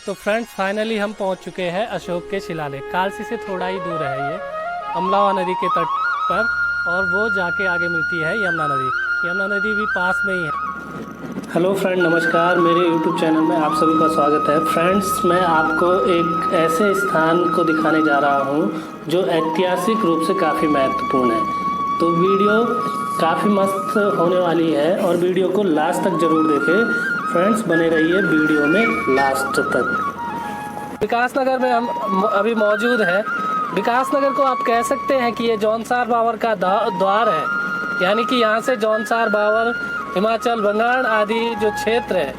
तो friends finally हम पहुंच चुके हैं अशोक के शिलालेख। कालसी से थोड़ा ही दूर है ये, अमलावा नदी के तट पर, और वो जाके आगे मिलती है यमुना नदी। यमुना नदी भी पास में ही है। हेलो फ्रेंड, नमस्कार। मेरे यूट्यूब चैनल में आप सभी का स्वागत है। फ्रेंड्स, मैं आपको एक ऐसे स्थान को दिखाने जा रहा हूँ जो ऐतिहासिक रूप से काफ़ी महत्वपूर्ण है। तो वीडियो काफ़ी मस्त होने वाली है और वीडियो को लास्ट तक ज़रूर देखें। फ्रेंड्स, बने रहिए वीडियो में लास्ट तक। विकास नगर में हम अभी मौजूद हैं। विकास नगर को आप कह सकते हैं कि ये जौनसार बावर का द्वार है, यानी कि यहाँ से जौनसार बावर, हिमाचल, बंगाल आदि जो क्षेत्र है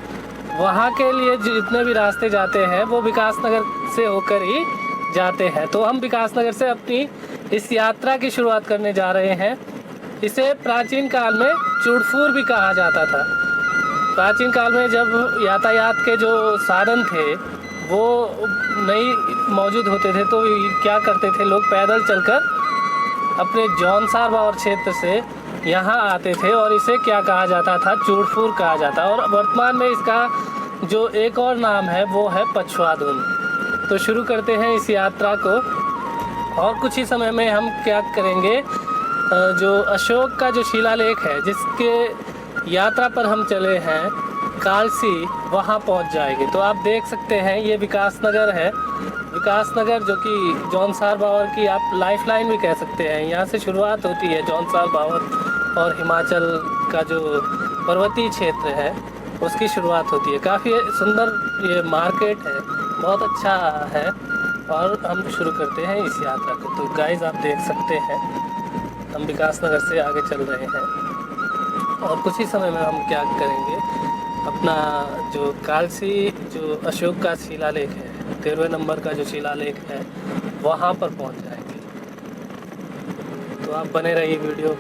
वहाँ के लिए जितने भी रास्ते जाते हैं वो विकास नगर से होकर ही जाते हैं। तो हम विकास नगर से अपनी इस यात्रा की शुरुआत करने जा रहे हैं। इसे प्राचीन काल में चूड़फूर भी कहा जाता था। प्राचीन काल में जब यातायात के जो साधन थे वो नहीं मौजूद होते थे तो क्या करते थे, लोग पैदल चलकर अपने जौनसार बावर क्षेत्र से यहाँ आते थे और इसे क्या कहा जाता था, चूड़फूर कहा जाता। और वर्तमान में इसका जो एक और नाम है वो है पछवाधुन। तो शुरू करते हैं इस यात्रा को। और कुछ ही समय में हम क्या करेंगे, जो अशोक का जो शिलालेख है जिसके यात्रा पर हम चले हैं कालसी, वहाँ पहुँच जाएंगे। तो आप देख सकते हैं ये विकास नगर है। विकास नगर जो कि जौनसार बावर की आप लाइफलाइन भी कह सकते हैं। यहाँ से शुरुआत होती है जौनसार बावर और हिमाचल का जो पर्वतीय क्षेत्र है उसकी शुरुआत होती है। काफ़ी सुंदर ये मार्केट है, बहुत अच्छा है। और हम शुरू करते हैं इस यात्रा को। तो गाइस, आप देख सकते हैं हम विकास नगर से आगे चल रहे हैं और कुछ ही समय में हम क्या करेंगे, अपना जो कालसी जो अशोक का शिलालेख है, 13वें नंबर का जो शिलालेख है, वहाँ पर पहुँच जाएंगे। तो आप बने रहिए वीडियो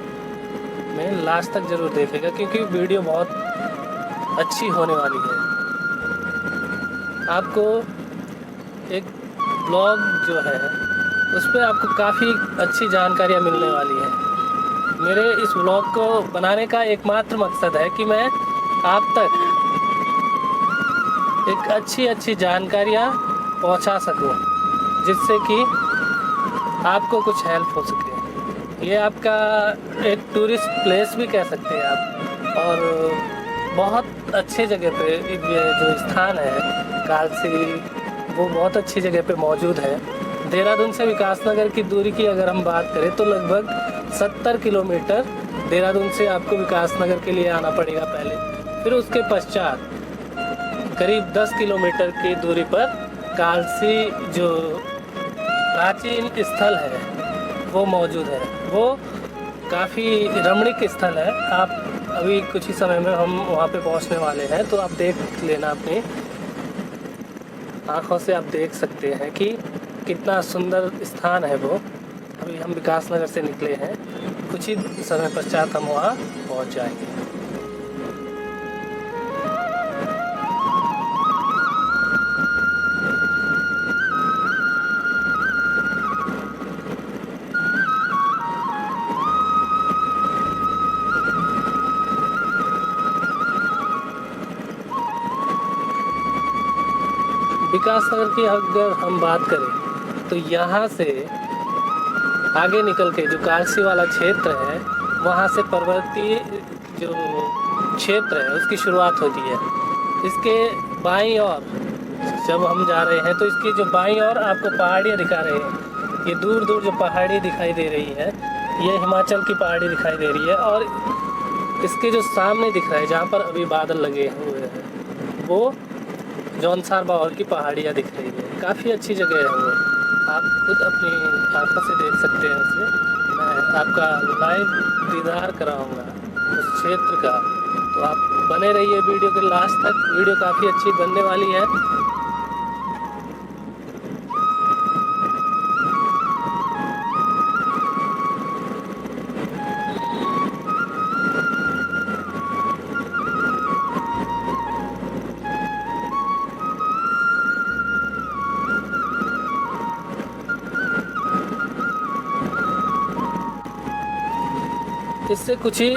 में, लास्ट तक ज़रूर देखेगा क्योंकि वीडियो बहुत अच्छी होने वाली है। आपको एक ब्लॉग जो है उस पर आपको काफ़ी अच्छी जानकारियाँ मिलने वाली है। मेरे इस ब्लॉग को बनाने का एकमात्र मकसद है कि मैं आप तक एक अच्छी जानकारियाँ पहुंचा सकूं, जिससे कि आपको कुछ हेल्प हो सके। ये आपका एक टूरिस्ट प्लेस भी कह सकते हैं आप, और बहुत अच्छे जगह पे ये जो स्थान है कालसी, वो बहुत अच्छी जगह पे मौजूद है। देहरादून से विकास नगर की दूरी की अगर हम बात करें तो लगभग 70 किलोमीटर देहरादून से आपको विकास नगर के लिए आना पड़ेगा पहले। फिर उसके पश्चात करीब 10 किलोमीटर की दूरी पर कालसी जो प्राचीन स्थल है वो मौजूद है। वो काफ़ी रमणीक स्थल है। आप अभी कुछ ही समय में हम वहाँ पे पहुँचने वाले हैं, तो आप देख लेना, अपनी आँखों से आप देख सकते हैं कि कितना सुंदर स्थान है वो। अभी हम विकास नगर से निकले हैं, कुछ ही समय पश्चात हम वहाँ पहुँच जाएंगे। विकास नगर की अगर हम बात करें तो यहाँ से आगे निकल के जो कालसी वाला क्षेत्र है वहाँ से पर्वतीय जो क्षेत्र है उसकी शुरुआत होती है। इसके बाईं ओर जब हम जा रहे हैं तो इसकी जो बाईं ओर आपको पहाड़ियाँ दिखा रहे हैं, ये दूर दूर जो पहाड़ी दिखाई दे रही है ये हिमाचल की पहाड़ी दिखाई दे रही है। और इसके जो सामने दिख रहा है जहाँ पर अभी बादल लगे हुए हैं वो जौनसार बावर की पहाड़ियाँ दिख रही है। काफ़ी अच्छी जगह है वो, आप खुद अपनी आंखों से देख सकते हैं उसे। मैं आपका लाइव दीदार कराऊंगा उस क्षेत्र का, तो आप बने रहिए वीडियो के लास्ट तक। वीडियो काफ़ी अच्छी बनने वाली है। इससे कुछ ही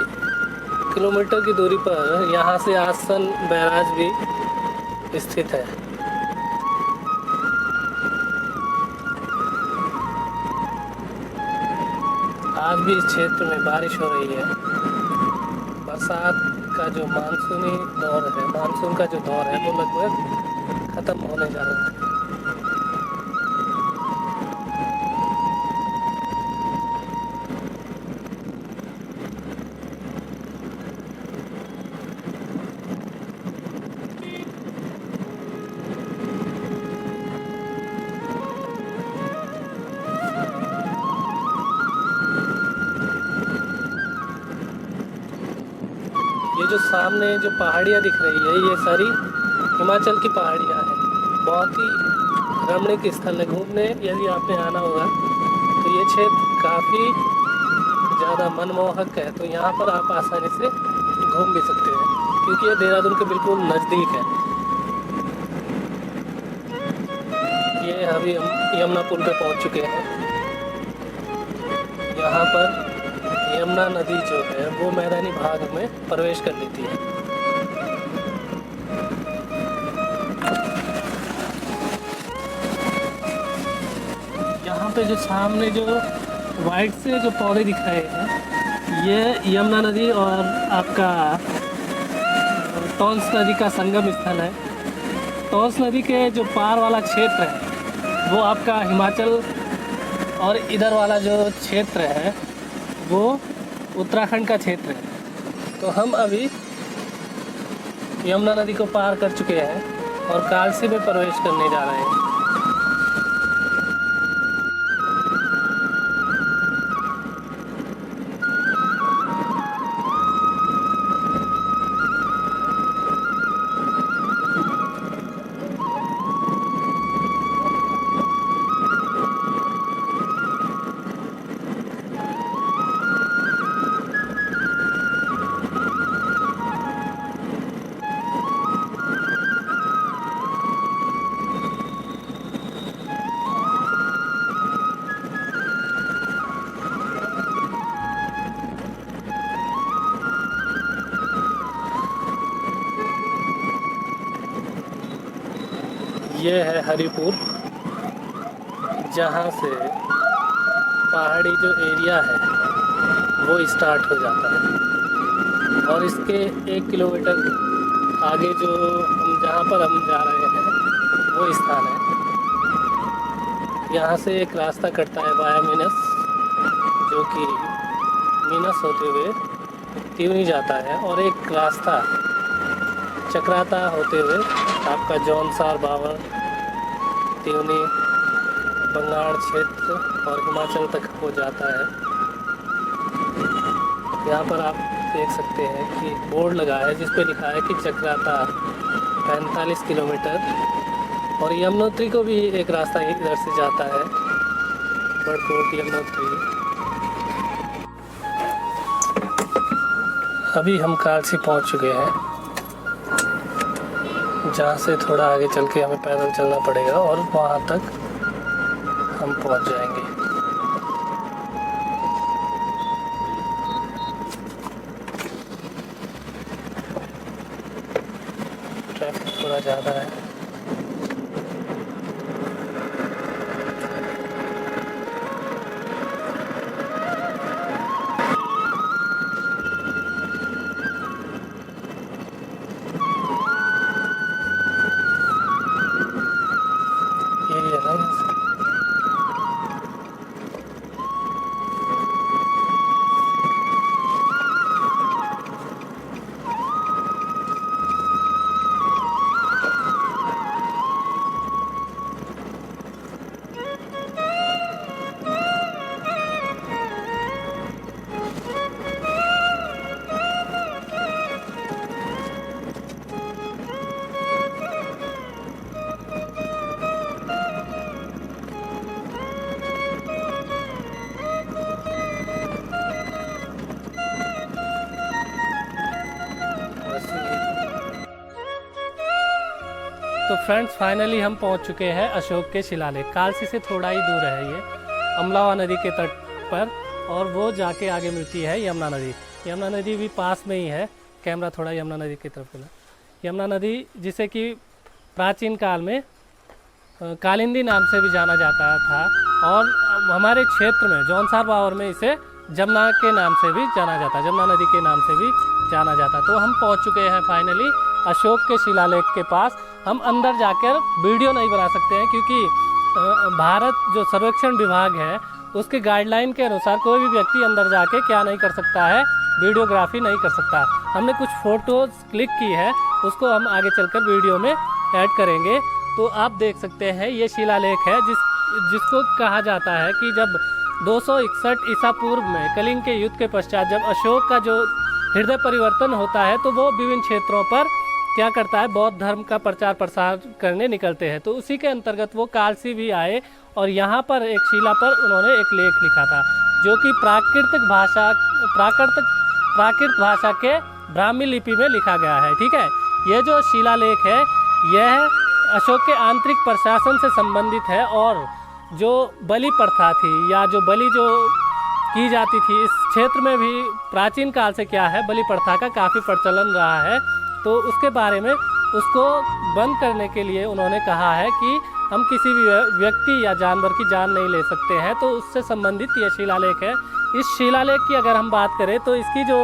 किलोमीटर की दूरी पर यहाँ से आसन बैराज भी स्थित है। आज भी इस क्षेत्र में बारिश हो रही है। बरसात का जो मानसूनी दौर है, मानसून का जो दौर है वो लगभग ख़त्म होने जा रहा है। ये जो सामने जो पहाड़ियाँ दिख रही है, ये सारी हिमाचल की पहाड़ियाँ हैं। बहुत ही रमणीक स्थल है घूमने, यदि आपने आना होगा तो ये क्षेत्र काफ़ी ज़्यादा मनमोहक है। तो यहाँ पर आप आसानी से घूम भी सकते हैं क्योंकि ये देहरादून के बिल्कुल नज़दीक है। ये अभी हम यमुना पुल पे पहुँच चुके हैं। यहाँ पर यमुना नदी जो है वो मैदानी भाग में प्रवेश कर लेती है। यहाँ पे जो सामने जो वाइट से जो पौधे दिख रहे हैं, ये यमुना नदी और आपका टॉन्स नदी का संगम स्थल है। टॉन्स नदी के जो पार वाला क्षेत्र है वो आपका हिमाचल और इधर वाला जो क्षेत्र है वो उत्तराखंड का क्षेत्र है। तो हम अभी यमुना नदी को पार कर चुके हैं और कालसी में प्रवेश करने जा रहे हैं। ये है हरिपुर, जहाँ से पहाड़ी जो एरिया है वो स्टार्ट हो जाता है और इसके 1 किलोमीटर आगे जो जहाँ पर हम जा रहे हैं वो स्थान है। यहाँ से एक रास्ता कटता है वाया मीनस, जो कि मीनस होते हुए त्यूनी जाता है, और एक रास्ता चक्राता होते हुए आपका जौनसार, बावर, त्यूनी, बंगाल क्षेत्र और हिमाचल तक हो जाता है। यहाँ पर आप देख सकते हैं कि बोर्ड लगा है जिस पे लिखा है कि चक्राता 45 किलोमीटर, और यमुनोत्री को भी एक रास्ता इधर से जाता है, बड़कोट यमुनोत्री। अभी हम कालसी पहुँच चुके हैं, जहाँ से थोड़ा आगे चल के हमें पैदल चलना पड़ेगा और वहाँ तक हम पहुँच जाएंगे। ट्रैफिक थोड़ा ज़्यादा है। तो फ्रेंड्स, फाइनली हम पहुंच चुके हैं अशोक के शिलालेख। कालसी से थोड़ा ही दूर है ये, अमलावा नदी के तट पर, और वो जाके आगे मिलती है यमुना नदी। यमुना नदी भी पास में ही है। कैमरा थोड़ा यमुना नदी की तरफ मिला। यमुना नदी जिसे कि प्राचीन काल में कालिंदी नाम से भी जाना जाता था, और हमारे क्षेत्र में जौनसार बावर में इसे जमुना के नाम से भी जाना जाता, जमुना नदी के नाम से भी जाना जाता। तो हम पहुंच चुके हैं फाइनली अशोक के शिलालेख के पास। हम अंदर जाकर वीडियो नहीं बना सकते हैं क्योंकि भारत जो सर्वेक्षण विभाग है उसके गाइडलाइन के अनुसार कोई भी व्यक्ति अंदर जाके क्या नहीं कर सकता है, वीडियोग्राफी नहीं कर सकता। हमने कुछ फ़ोटोज़ क्लिक की है, उसको हम आगे चलकर वीडियो में ऐड करेंगे। तो आप देख सकते हैं ये शिलालेख है जिसको कहा जाता है कि जब 261 ईसा पूर्व में कलिंग के युद्ध के पश्चात जब अशोक का जो हृदय परिवर्तन होता है तो वो विभिन्न क्षेत्रों पर क्या करता है, बौद्ध धर्म का प्रचार प्रसार करने निकलते हैं। तो उसी के अंतर्गत वो कालसी भी आए और यहाँ पर एक शिला पर उन्होंने एक लेख लिखा था जो कि प्राकृत भाषा के ब्राह्मी लिपि में लिखा गया है। ठीक है, ये जो शिलालेख है यह अशोक के आंतरिक प्रशासन से संबंधित है और जो बलि प्रथा थी या जो बलि जो की जाती थी इस क्षेत्र में भी प्राचीन काल से क्या है, बलि प्रथा का काफ़ी प्रचलन रहा है। तो उसके बारे में उसको बंद करने के लिए उन्होंने कहा है कि हम किसी भी व्यक्ति या जानवर की जान नहीं ले सकते हैं। तो उससे संबंधित ये शिलालेख है। इस शिलालेख की अगर हम बात करें तो इसकी जो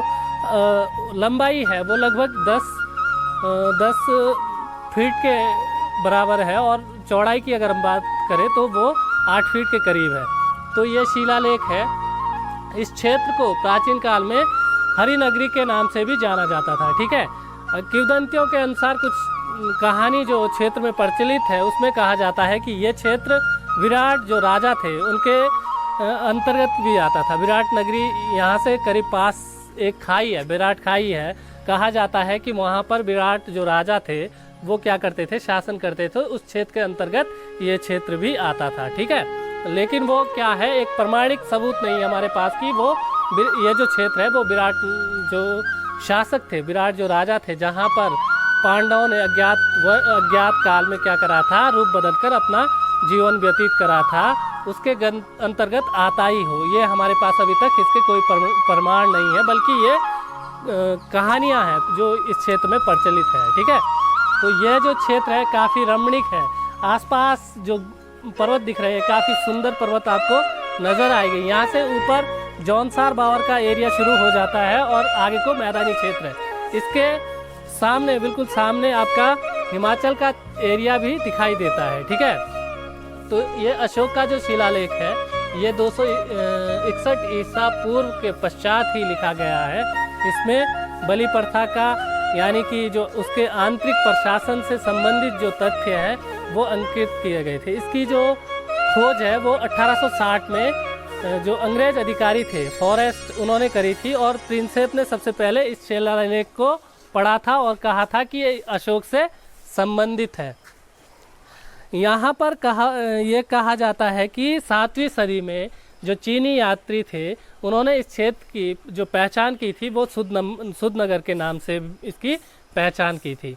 लंबाई है वो लगभग 10 फीट के बराबर है और चौड़ाई की अगर हम बात करें तो वो 8 फीट के करीब है। तो ये शिलालेख है। इस क्षेत्र को प्राचीन काल में हरिनगरी के नाम से भी जाना जाता था। ठीक है, किंवदंतियों के अनुसार कुछ कहानी जो क्षेत्र में प्रचलित है उसमें कहा जाता है कि ये क्षेत्र विराट जो राजा थे उनके अंतर्गत भी आता था। विराट नगरी यहाँ से करीब पास एक खाई है, विराट खाई है। कहा जाता है कि वहाँ पर विराट जो राजा थे वो क्या करते थे, शासन करते थे। उस क्षेत्र के अंतर्गत ये क्षेत्र भी आता था। ठीक है, लेकिन वो क्या है, एक प्रमाणिक सबूत नहीं है हमारे पास कि वो ये जो क्षेत्र है वो विराट जो शासक थे, विराट जो राजा थे, जहाँ पर पांडवों ने अज्ञात काल में क्या करा था, रूप बदलकर अपना जीवन व्यतीत करा था, उसके अंतर्गत आता ही हो। ये हमारे पास अभी तक इसके कोई प्रमाण नहीं है, बल्कि ये कहानियाँ हैं जो इस क्षेत्र में प्रचलित है। ठीक है, तो यह जो क्षेत्र है काफ़ी रमणीक है। आसपास जो पर्वत दिख रहे हैं काफ़ी सुंदर पर्वत आपको नज़र आएगी। यहाँ से ऊपर जौनसार बावर का एरिया शुरू हो जाता है और आगे को मैदानी क्षेत्र है। इसके सामने, बिल्कुल सामने आपका हिमाचल का एरिया भी दिखाई देता है। ठीक है, तो ये अशोक का जो शिलालेख है ये 261 ईसा पूर्व के पश्चात ही लिखा गया है। इसमें बलि प्रथा का यानी कि जो उसके आंतरिक प्रशासन से संबंधित जो तथ्य है वो अंकित किए गए थे। इसकी जो खोज है वो 1860 में जो अंग्रेज अधिकारी थे फॉरेस्ट उन्होंने करी थी और प्रिंसेप ने सबसे पहले इस शिलालेख को पढ़ा था और कहा था कि ये अशोक से संबंधित है। यहाँ पर ये कहा जाता है कि 7वीं सदी में जो चीनी यात्री थे उन्होंने इस क्षेत्र की जो पहचान की थी वो सुधनगर के नाम से इसकी पहचान की थी।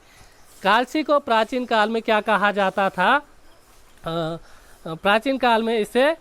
कालसी को प्राचीन काल में क्या कहा जाता था, प्राचीन काल में इसे